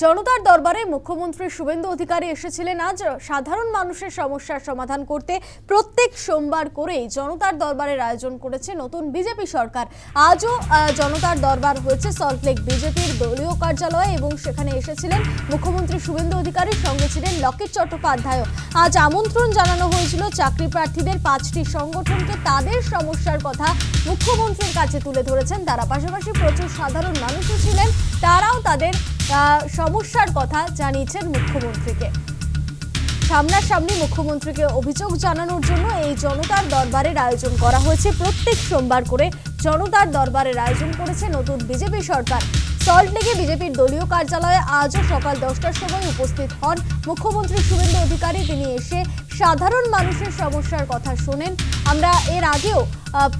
জনতার দরবারে মুখ্যমন্ত্রী শুভেন্দু অধিকারী এসেছিলেন আজ সাধারণ মানুষের সমস্যার সমাধান করতে। প্রত্যেক সোমবার করেই জনতার দরবারের আয়োজন করেছে নতুন বিজেপি সরকার। আজও জনতার দরবার হয়েছে সল্টলেক বিজেপির দলীয় কার্যালয়ে এবং সেখানে এসেছিলেন মুখ্যমন্ত্রী শুভেন্দু অধিকারীর, সঙ্গে ছিলেন লকেট চট্টোপাধ্যায়। আজ আমন্ত্রণ জানানো হয়েছিল চাকরি প্রার্থীদের, 5টি সংগঠনকে তাদের সমস্যার কথা মুখ্যমন্ত্রীর কাছে তুলে ধরেছেন তারা। পাশাপাশি প্রচুর সাধারণ মানুষও ছিলেন, তারাও তাদের সমস্যার কথা জানিয়েছেন মুখ্যমন্ত্রীকে। সামনাসামনি মুখ্যমন্ত্রীকে অভিযোগ জানানোর জন্য এই জনতার দরবারের আয়োজন করা হয়েছে। প্রত্যেক সোমবার করে জনতার দরবারের আয়োজন করেছে নতুন বিজেপি সরকার। সল্টলেকে বিজেপির দলীয় কার্যালয়ে আজও সকাল 10টার সময় উপস্থিত হন মুখ্যমন্ত্রী শুভেন্দু অধিকারী। তিনি এসে সাধারণ মানুষের সমস্যার কথা শোনেন। আমরা এর আগেও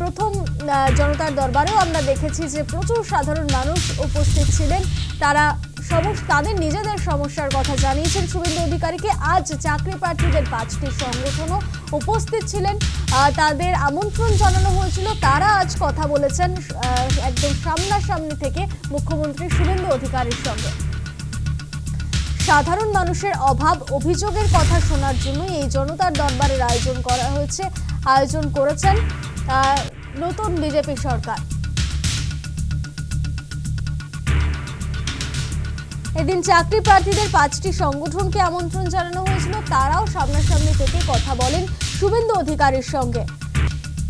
প্রথম জনতার দরবারেও আমরা দেখেছি যে প্রচুর সাধারণ মানুষ উপস্থিত ছিলেন, তারা তাদের নিজেদের সমস্যার কথা জানিয়েছেন শুভেন্দু অধিকারীকে। আজ চাকরি প্রার্থীদের 5টি সংগঠনও উপস্থিত ছিলেন, তাদের আমন্ত্রণ জানানো হয়েছিল, তারা আজ কথা বলেছেন একদম সামনাসামনি থেকে মুখ্যমন্ত্রী শুভেন্দু অধিকারীর সঙ্গে। সাধারণ মানুষের অভাব অভিযোগের কথা শোনার জন্য এই জনতার দরবারের আয়োজন করা হয়েছে। আয়োজন করেছেন নতুন বিজেপি সরকার। এদিন চাকরি প্রার্থীদের 5টি সংগঠনকে আমন্ত্রণ জানানো হয়েছিল, তারাও সামনাসামনি থেকে কথা বলেন শুভেন্দু অধিকারীর সঙ্গে।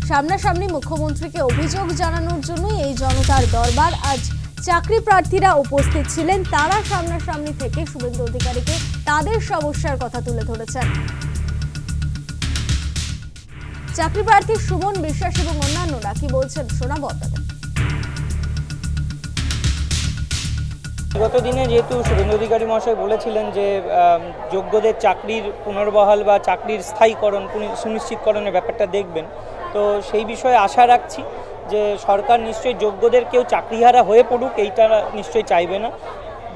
সামনাসামনি মুখ্যমন্ত্রীকে অভিযোগ জানানোর জন্যই এই জনতার দরবার। আজ চাকরি প্রার্থীরা উপস্থিত ছিলেন, তারা সামনাসামনি থেকে শুভেন্দু অধিকারীকে তাদের সমস্যার কথা তুলে ধরেছেন। চাকরি প্রার্থী সুমন বিশ্বাস এবং অন্যান্যরা কি বলছেন শোনাবো আপনাদের। বিগত দিনে যেহেতু শুভেন্দু অধিকারী মহাশয় বলেছিলেন যে যোগ্যদের চাকরির পুনর্বহাল বা চাকরির স্থায়ীকরণ সুনিশ্চিতকরণের ব্যাপারটা দেখবেন, তো সেই বিষয়ে আশা রাখছি যে সরকার নিশ্চয়ই যোগ্যদের কেউ চাকরিহারা হয়ে পড়ুক এইটা নিশ্চয়ই চাইবে না।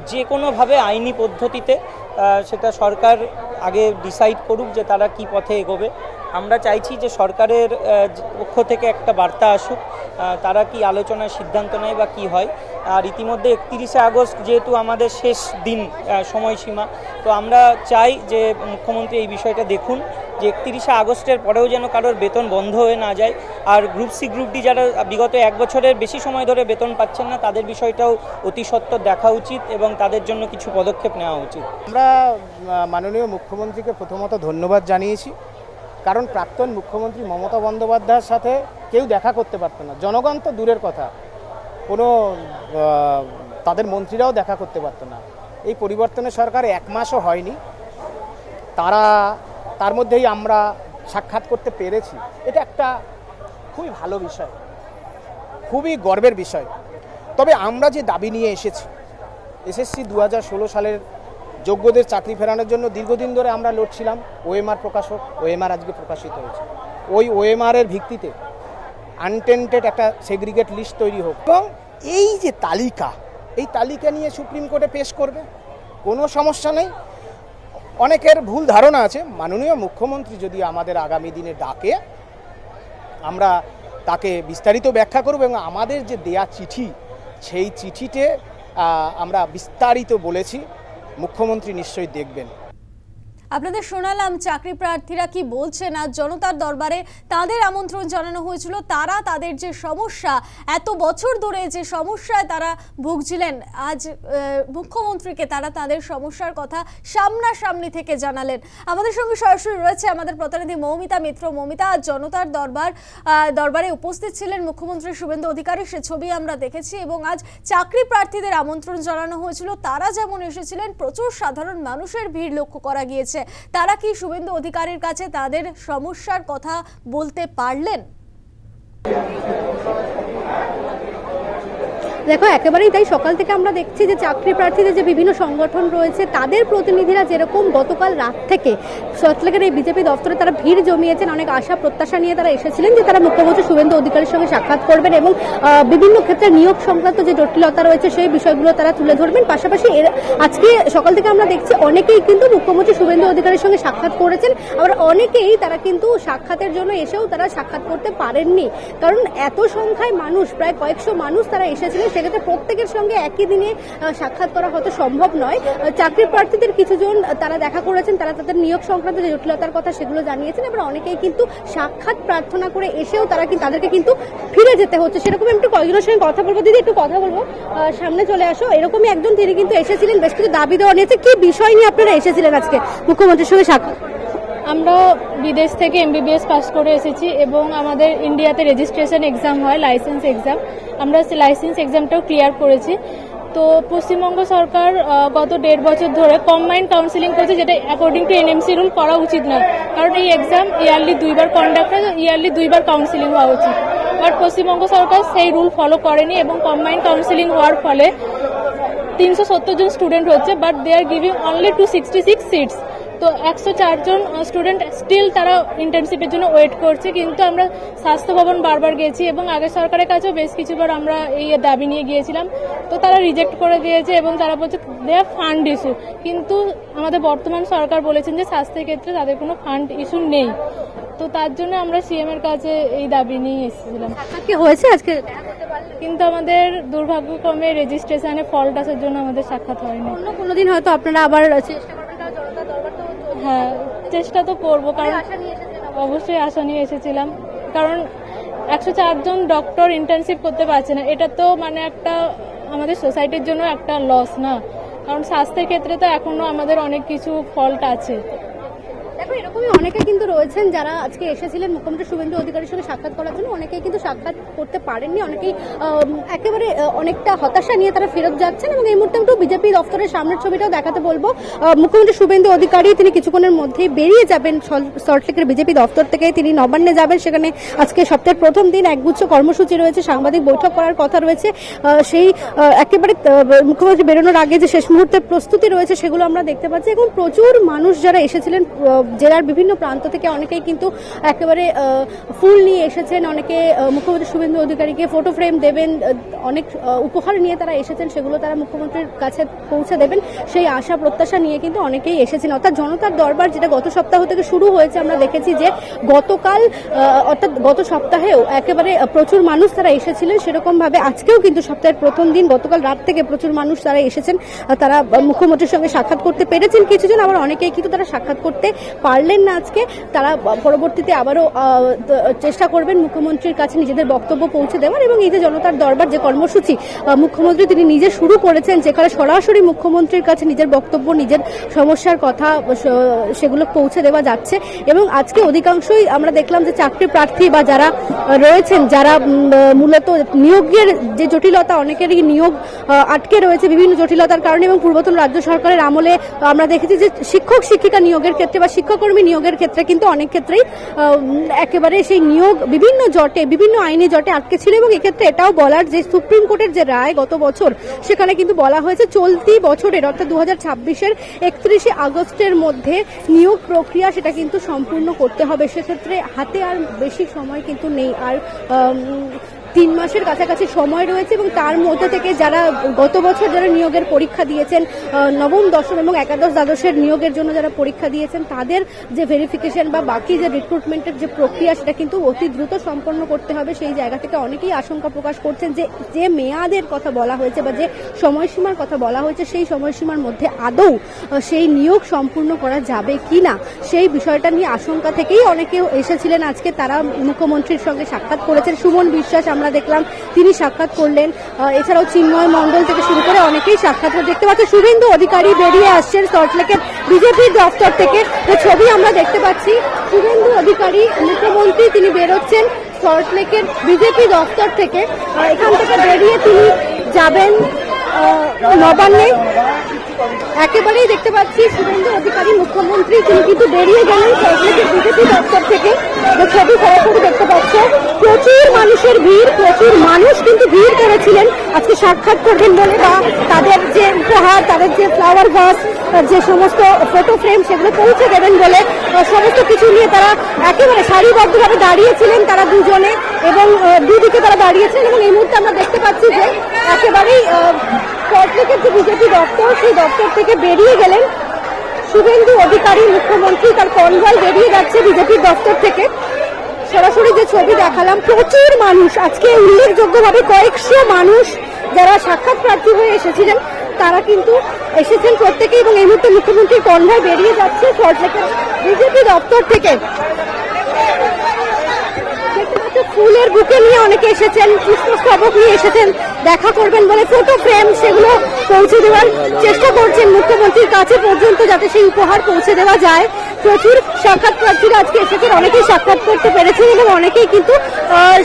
যে কোনোভাবে আইনি পদ্ধতিতে সেটা সরকার আগে ডিসাইড করুক যে তারা কি পথে এগোবে। আমরা চাইছি যে সরকারের পক্ষ থেকে একটা বার্তা আসুক, তারা কি আলোচনার সিদ্ধান্ত নেয় বা কি হয়। আর ইতিমধ্যে 31শে আগস্ট যেহেতু আমাদের শেষ দিন সময়সীমা, তো আমরা চাই যে মুখ্যমন্ত্রী এই বিষয়টা দেখুন যে 31শে আগস্টের পরেও যেন কারোর বেতন বন্ধ হয়ে না যায়। আর গ্রুপ সি গ্রুপ ডি যারা বিগত 1 বছরের বেশি সময় ধরে বেতন পাচ্ছেন না, তাদের বিষয়টাও অতি সত্বর দেখা উচিত এবং তাদের জন্য কিছু পদক্ষেপ নেওয়া উচিত। আমরা মাননীয় মুখ্যমন্ত্রীকে প্রথমত ধন্যবাদ জানিয়েছি, কারণ প্রাক্তন মুখ্যমন্ত্রী মমতা বন্দ্যোপাধ্যায়ের সাথে কেউ দেখা করতে পারত না। জনগণ তো দূরের কথা, কোনো তাদের মন্ত্রীরাও দেখা করতে পারত না। এই পরিবর্তনের সরকার 1 মাসও হয়নি, তার মধ্যেই আমরা সাক্ষাৎ করতে পেরেছি। এটা একটা খুবই ভালো বিষয়, খুবই গর্বের বিষয়। তবে আমরা যে দাবি নিয়ে এসেছি, এসএসসি 2016 সালের যোগ্যদের চাকরি ফেরানোর জন্য দীর্ঘদিন ধরে আমরা লড়ছিলাম। ওএমআর প্রকাশক, ওএমআর আজকে প্রকাশিত হয়েছে। ওই ওএমআরের ভিত্তিতে আনটেন্টেড একটা সেগ্রিগেট লিস্ট তৈরি হোক এবং এই যে তালিকা, এই তালিকা নিয়ে সুপ্রিম কোর্টে পেশ করবে, কোনো সমস্যা নেই। অনেকের ভুল ধারণা আছে, মাননীয় মুখ্যমন্ত্রী যদি আমাদের আগামী দিনে ডাকে, আমরা তাকে বিস্তারিত ব্যাখ্যা করব এবং আমাদের যে দেয়া চিঠি, সেই চিঠিতে আমরা বিস্তারিত বলেছি, মুখ্যমন্ত্রী নিশ্চয়ই দেখবেন। আপনাদের শোনালাম চাকরি প্রার্থীরা কি বলছেন। আজ জনতার দরবারে তাদের আমন্ত্রণ জানানো হয়েছিল, তারা তাদের যে সমস্যা, এত বছর ধরে যে সমস্যায় তারা ভুগছিলেন, আজ মুখ্যমন্ত্রীকে তারা তাদের সমস্যার কথা সামনাসামনি থেকে জানালেন। আমাদের সঙ্গে সরাসরি রয়েছে আমাদের প্রতিনিধি মৌমিতা মিত্র। মৌমিতা, আজ জনতার দরবারে উপস্থিত ছিলেন মুখ্যমন্ত্রী শুভেন্দু অধিকারী, সে ছবি আমরা দেখেছি। এবং আজ চাকরি প্রার্থীদের আমন্ত্রণ জানানো হয়েছিল, তারা যেমন এসেছিলেন, প্রচুর সাধারণ মানুষের ভিড় লক্ষ্য করা গিয়েছে। তারা কি শুভেন্দু অধিকারীর কাছে তাদের সমস্যার কথা বলতে পারলেন? দেখো, একেবারেই তাই। সকাল থেকে আমরা দেখছি যে চাকরি প্রার্থীদের যে বিভিন্ন সংগঠন রয়েছে, তাদের প্রতিনিধিরা যেরকম গতকাল রাত থেকে সল্টলেকের এই বিজেপি দপ্তরে তারা ভিড় জমিয়েছেন, অনেক আশা প্রত্যাশা নিয়ে তারা এসেছিলেন যে তারা মুখ্যমন্ত্রী শুভেন্দু অধিকারীর সঙ্গে সাক্ষাৎ করবেন এবং বিভিন্ন ক্ষেত্রে নিয়োগ সংক্রান্ত যে জটিলতা রয়েছে সেই বিষয়গুলো তারা তুলে ধরবেন। পাশাপাশি আজকে সকাল থেকে আমরা দেখছি অনেকেই কিন্তু মুখ্যমন্ত্রী শুভেন্দু অধিকারীর সঙ্গে সাক্ষাৎ করেছেন, আবার অনেকেই তারা কিন্তু সাক্ষাতের জন্য এসেও তারা সাক্ষাৎ করতে পারেননি, কারণ এত সংখ্যায় মানুষ, প্রায় কয়েকশো মানুষ তারা এসেছিলেন সেক্ষেত্রে প্রত্যেকের সঙ্গে একই দিনে সাক্ষাৎ করা হয়তো সম্ভব নয়। চাকরি প্রার্থীদের কিছুজন তারা দেখা করেছেন, তারা তাদের নিয়োগ সংক্রান্ত যে জটিলতার কথা সেগুলো জানিয়েছেন, এবার অনেকেই কিন্তু সাক্ষাৎ প্রার্থনা করে এসেও তাদেরকে কিন্তু ফিরে যেতে হচ্ছে। সেরকম একটু কয়েকজনের সঙ্গে কথা বলবো। দিদি একটু কথা বলবো, সামনে চলে আসো। এরকমই একজন, তিনি কিন্তু এসেছিলেন, বেশ কিছু দাবি দেওয়া নিয়েছে। কি বিষয় নিয়ে আপনারা এসেছিলেন আজকে মুখ্যমন্ত্রীর সঙ্গে সাক্ষাৎ? আমরা বিদেশ থেকে MBBS পাস করে এসেছি এবং আমাদের ইন্ডিয়াতে রেজিস্ট্রেশন এক্সাম হয়, লাইসেন্স এক্সাম। আমরা লাইসেন্স এক্সামটাও ক্লিয়ার করেছি। তো পশ্চিমবঙ্গ সরকার গত 1.5 বছর ধরে কম্বাইন্ড কাউন্সিলিং করছে, যেটা অ্যাকর্ডিং টু NMC রুল করা উচিত নয়, কারণ এই এক্সাম ইয়ারলি 2বার কন্ডাক্ট হয়, ইয়ারলি 2বার কাউন্সিলিং হওয়া উচিত। বাট পশ্চিমবঙ্গ সরকার সেই রুল ফলো করেনি এবং কম্বাইন্ড কাউন্সিলিং হওয়ার ফলে 370 জন স্টুডেন্ট হচ্ছে, but they are giving only 266 seats. তো 104 জন স্টুডেন্ট স্টিল তারা ইন্টার্নশিপের জন্য ওয়েট করছে। কিন্তু আমরা স্বাস্থ্য ভবন বারবার গেছি এবং আগের সরকারের কাছেও বেশ কিছুবার আমরা এই দাবি নিয়ে গিয়েছিলাম, তো তারা রিজেক্ট করে দিয়েছে এবং তারা বলছে দে আর ফান্ড ইস্যু। কিন্তু আমাদের বর্তমান সরকার বলেছেন যে স্বাস্থ্যের ক্ষেত্রে তাদের কোনো ফান্ড ইস্যু নেই। তো তার জন্য আমরা CM এর কাছে এই দাবি নিয়ে এসেছিলাম। কি হয়েছে আজকে? কিন্তু আমাদের দুর্ভাগ্যক্রমে রেজিস্ট্রেশনে ফল্ট আসার জন্য আমাদের সাক্ষাৎ হয়নি। অন্য কোনোদিন হয়তো আপনারা আবার চেষ্টা করবেন, কারণ জনতা দরবার তো হ্যাঁ, চেষ্টা তো করবো, কারণ অবশ্যই আশা নিয়ে এসেছিলাম। কারণ 104 জন ডক্টর ইন্টার্নশিপ করতে পারছে না, এটা তো মানে একটা আমাদের সোসাইটির জন্য একটা লস না, কারণ স্বাস্থ্যের ক্ষেত্রে তো এখনো আমাদের অনেক কিছু ফল্ট আছে। দেখো, এরকমই অনেকে কিন্তু রয়েছেন যারা আজকে এসেছিলেন মুখ্যমন্ত্রী শুভেন্দু অধিকারীর সঙ্গে সাক্ষাৎ করার জন্য। অনেকেই কিন্তু সাক্ষাৎ করতে পারেননি, অনেকেই একেবারে অনেকটা হতাশা নিয়ে তারা ফেরত যাচ্ছেন। এবং এই মুহূর্তে একটু বিজেপি দপ্তরের সামনের ছবিটাও দেখাতে বলবো। মুখ্যমন্ত্রী শুভেন্দু অধিকারী তিনি কিছুক্ষণের মধ্যেই বেরিয়ে যাবেন সল্টলেকের বিজেপি দপ্তর থেকে, তিনি নবান্নে যাবেন। সেখানে আজকে সপ্তাহের প্রথম দিন একগুচ্ছ কর্মসূচি রয়েছে, সাংবাদিক বৈঠক করার কথা রয়েছে। সেই একেবারে মুখ্যমন্ত্রী বেরোনোর আগে যে শেষ মুহূর্তের প্রস্তুতি রয়েছে সেগুলো আমরা দেখতে পাচ্ছি। এবং প্রচুর মানুষ যারা এসেছিলেন জেলার বিভিন্ন প্রান্ত থেকে, অনেকেই কিন্তু একেবারে ফুল নিয়ে এসেছেন, অনেকে মুখ্যমন্ত্রী শুভেন্দু অধিকারীকে ফটো ফ্রেম দেবেন, অনেক উপহার নিয়ে তারা এসেছেন, সেগুলো তারা মুখ্যমন্ত্রীর কাছে পৌঁছে দেবেন সেই আশা প্রত্যাশা নিয়ে কিন্তু অনেকেই এসেছেন। অর্থাৎ জনতার দরবার যেটা গত সপ্তাহ থেকে শুরু হয়েছে, আমরা দেখেছি যে গতকাল অর্থাৎ গত সপ্তাহেও একেবারে প্রচুর মানুষ তারা এসেছিলেন, সেরকম ভাবে আজকেও কিন্তু সপ্তাহের প্রথম দিন গতকাল রাত থেকে প্রচুর মানুষ তারা এসেছেন, তারা মুখ্যমন্ত্রীর সঙ্গে সাক্ষাৎ করতে পেরেছেন কিছুজন, আবার অনেকেই কিন্তু তারা সাক্ষাৎ করতে পারলেন না আজকে। তারা পরবর্তীতে আবারও চেষ্টা করবেন মুখ্যমন্ত্রীর কাছে নিজেদের বক্তব্য পৌঁছে দেওয়ার। এবং এই যে জনতার দরবার যে কর্মসূচি মুখ্যমন্ত্রী তিনি নিজে শুরু করেছেন, যেখানে সরাসরি মুখ্যমন্ত্রীর কাছে নিজের বক্তব্য, নিজের সমস্যার কথা সেগুলো পৌঁছে দেওয়া যাচ্ছে। এবং আজকে অধিকাংশই আমরা দেখলাম যে চাকরি প্রার্থী বা যারা রয়েছেন, যারা মূলত নিয়োগের যে জটিলতা, অনেকেরই নিয়োগ আটকে রয়েছে বিভিন্ন জটিলতার কারণে। এবং পূর্বতন রাজ্য সরকারের আমলে আমরা দেখেছি যে শিক্ষক শিক্ষিকা নিয়োগের ক্ষেত্রে বা শিক্ষাকর্মী নিয়োগের ক্ষেত্রে কিন্তু অনেক ক্ষেত্রেই একেবারে সেই নিয়োগ বিভিন্ন জটে, বিভিন্ন আইনি জটে আটকে ছিল। এবং এক্ষেত্রে এটাও বলার যে সুপ্রিম কোর্টের যে রায় গত বছর, সেখানে কিন্তু বলা হয়েছে চলতি বছরের অর্থাৎ 2026-এর 31শে আগস্টের মধ্যে নিয়োগ প্রক্রিয়া সেটা কিন্তু সম্পূর্ণ করতে হবে। সেক্ষেত্রে হাতে আর বেশি সময় কিন্তু নেই, আর 3 মাসের কাছাকাছি সময় রয়েছে। এবং তার মধ্যে থেকে যারা গত বছর যারা নিয়োগের পরীক্ষা দিয়েছেন, নবম, দশম এবং একাদশ দ্বাদশের নিয়োগের জন্য যারা পরীক্ষা দিয়েছেন, তাদের যে ভেরিফিকেশন বা বাকি যে রিক্রুটমেন্টের যে প্রক্রিয়া সেটা কিন্তু অতি দ্রুত সম্পন্ন করতে হবে। সেই জায়গা থেকে অনেকেই আশঙ্কা প্রকাশ করছেন যে মেয়াদের কথা বলা হয়েছে বা যে সময়সীমার কথা বলা হয়েছে, সেই সময়সীমার মধ্যে আদৌ সেই নিয়োগ সম্পূর্ণ করা যাবে কিনা, সেই বিষয়টা নিয়ে আশঙ্কা থেকেই অনেকেও এসেছিলেন আজকে। তারা মুখ্যমন্ত্রীর সঙ্গে সাক্ষাৎ করেছেন। সুমন বিশ্বাস আমরা দেখলাম তিনি সাক্ষাৎ করলেন, এছাড়াও চিন্ময় মণ্ডল থেকে শুরু করে অনেকেই সাক্ষাৎ দেখতে পাচ্ছি। শুভেন্দু অধিকারী বেরিয়ে আসছেন সল্টলেকের বিজেপির দপ্তর থেকে, ছবি আমরা দেখতে পাচ্ছি। শুভেন্দু অধিকারী মুখ্যমন্ত্রী তিনি বেরোচ্ছেন সল্টলেকের বিজেপি দপ্তর থেকে, এখান থেকে বেরিয়ে তিনি যাবেন নবান্নে। একেবারেই দেখতে পাচ্ছি শুভেন্দু অধিকারী মুখ্যমন্ত্রী তিনি কিন্তু বেরিয়ে গেলেন সল্টলেকের বিজেপি দপ্তর থেকে। ছবি সরাসরি দেখতে পাচ্ছ, প্রচুর মানুষের ভিড়, প্রচুর মানুষ কিন্তু ভিড় করেছিলেন আজকে সাক্ষাৎ করবেন বলে, বা তাদের যে উপহার, তাদের যে ফ্লাওয়ার ভাস, যে সমস্ত ফটো ফ্রেম সেগুলো পৌঁছে দেবেন বলে সমস্ত কিছু নিয়ে তারা একেবারে সারিবদ্ধভাবে দাঁড়িয়েছিলেন তারা দুজনে, এবং দুদিকে তারা দাঁড়িয়েছেন। এবং এই মুহূর্তে আমরা দেখতে পাচ্ছি যে একেবারেই সল্টলেকের যে বিজেপি দপ্তর, সেই দপ্তর থেকে বেরিয়ে গেলেন শুভেন্দু অধিকারী মুখ্যমন্ত্রী, তার কনভয় বেরিয়ে যাচ্ছে বিজেপির দপ্তর থেকে। সরাসরি যে ছবি দেখালাম, প্রচুর মানুষ আজকে, উল্লেখযোগ্যভাবে কয়েকশো মানুষ যারা সাক্ষাৎ প্রার্থী হয়ে এসেছিলেন তারা কিন্তু এসেছেন প্রত্যেকেই, এবং এই মুহূর্তে মুখ্যমন্ত্রীর কনভয় বেরিয়ে যাচ্ছে সল্টলেকের বিজেপি দপ্তর থেকে। ফুলের বুকে নিয়ে অনেকে এসেছেন, পুষ্পস্তবক নিয়ে এসেছেন, দেখা করবেন বলে ফটো ফ্রেম সেগুলো পৌঁছে দেওয়ার চেষ্টা করছেন মুখ্যমন্ত্রীর কাছে পর্যন্ত, যাতে সেই উপহার পৌঁছে দেওয়া যায়। প্রচুর সাক্ষাৎ প্রার্থীরা আজকে এসেছেন, অনেকেই সাক্ষাৎ করতে পেরেছেন এবং অনেকেই কিন্তু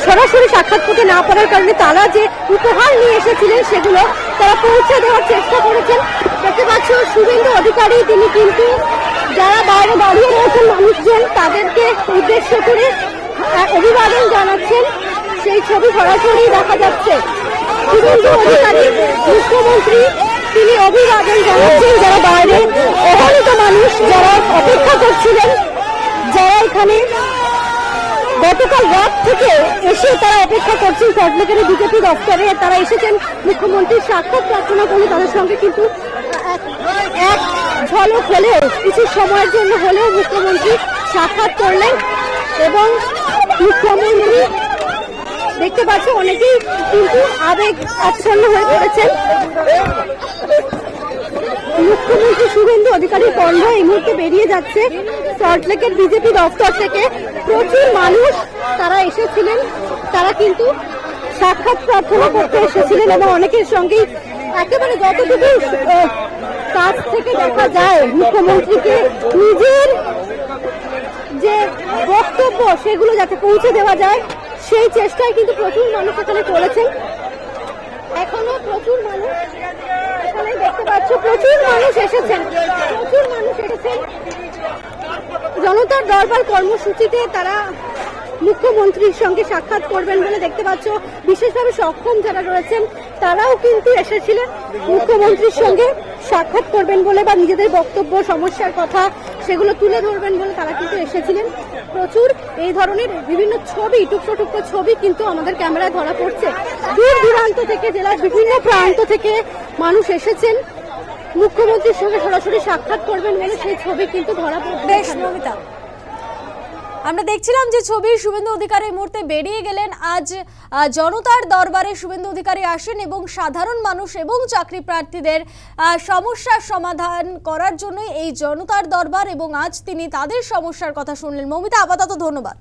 সরাসরি সাক্ষাৎ করতে না পারার কারণে তারা যে উপহার নিয়ে এসেছিলেন সেগুলো তারা পৌঁছে দেওয়ার চেষ্টা করেছেন। দেখতে পাচ্ছ শুভেন্দু অধিকারী, তিনি কিন্তু যারা বাইরে দাঁড়িয়ে রয়েছেন মানুষজন তাদেরকে উদ্দেশ্য করে অভিবাদন জানাচ্ছেন, সেই ছবি সরাসরি দেখা যাচ্ছে। শুভেন্দু অধিকারী মুখ্যমন্ত্রী তিনি অভিবাদন জানাচ্ছেন যারা বাইরে অগণিত মানুষ যারা অপেক্ষা করছিলেন, যারা এখানে গতকাল রাত থেকে এসে তারা অপেক্ষা করছেন সল্টলেকের বিজেপি দপ্তরে। তারা এসেছেন মুখ্যমন্ত্রীর সাক্ষাৎ প্রার্থনা করলে তাদের সঙ্গে কিন্তু এক ঝলক হলেও কিছু সময়ের জন্য হলেও মুখ্যমন্ত্রী সাক্ষাৎ করলেন এবং মুখ্যমন্ত্রী দেখতে পাচ্ছ অনেকেই কিন্তু আবেগ আচ্ছন্ন হয়ে পড়েছেন। মুখ্যমন্ত্রী শুভেন্দু অধিকারীর কনভয় এই মুহূর্তে বেরিয়ে যাচ্ছে সল্টলেকের বিজেপি দপ্তর থেকে। প্রচুর মানুষ তারা এসেছিলেন, তারা কিন্তু সাক্ষাৎ প্রার্থনা করতে এসেছিলেন এবং অনেকের সঙ্গেই একেবারে যতটুকু কাছ থেকে দেখা যায় মুখ্যমন্ত্রীকে নিজের যে বক্তব্য সেগুলো যাতে পৌঁছে দেওয়া যায় সেই চেষ্টায় কিন্তু প্রচুর মানুষ এখানে চলেছেন। এখনো প্রচুর মানুষ এখানে দেখতে পাচ্ছ, প্রচুর মানুষ এসেছেন, প্রচুর মানুষ এসেছেন। জনতার দরবার কর্মসূচিতে তারা মুখ্যমন্ত্রীর সঙ্গে সাক্ষাৎ করবেন বলে দেখতে পাচ্ছ। বিশেষভাবে সক্ষম যারা রয়েছেন তারাও কিন্তু এসেছিলেন মুখ্যমন্ত্রীর সঙ্গে সাক্ষাৎ করবেন বলে বা নিজেদের বক্তব্য সমস্যার কথা সেগুলো তুলে ধরবেন বলে তারা কিন্তু এসেছিলেন। প্রচুর এই ধরনের বিভিন্ন ছবি, টুকরো টুকরো ছবি কিন্তু আমাদের ক্যামেরায় ধরা পড়ছে। দূর দূরান্ত থেকে, জেলার বিভিন্ন প্রান্ত থেকে মানুষ এসেছেন মুখ্যমন্ত্রীর সঙ্গে সরাসরি সাক্ষাৎ করবেন বলে সেই ছবি কিন্তু ধরা পড়ছে। বেশ মমিতা, আমরা দেখছিলাম যে ছবি শুভেন্দু অধিকারী এই মুহূর্তে বেরিয়ে গেলেন। আজ জনতার দরবারে শুভেন্দু অধিকারী আসেন এবং সাধারণ মানুষ এবং চাকরি প্রার্থীদের সমস্যার সমাধান করার জন্য এই জনতার দরবার, এবং আজ তিনি তাদের সমস্যার কথা শুনলেন। মমিতা, আপাতত ধন্যবাদ।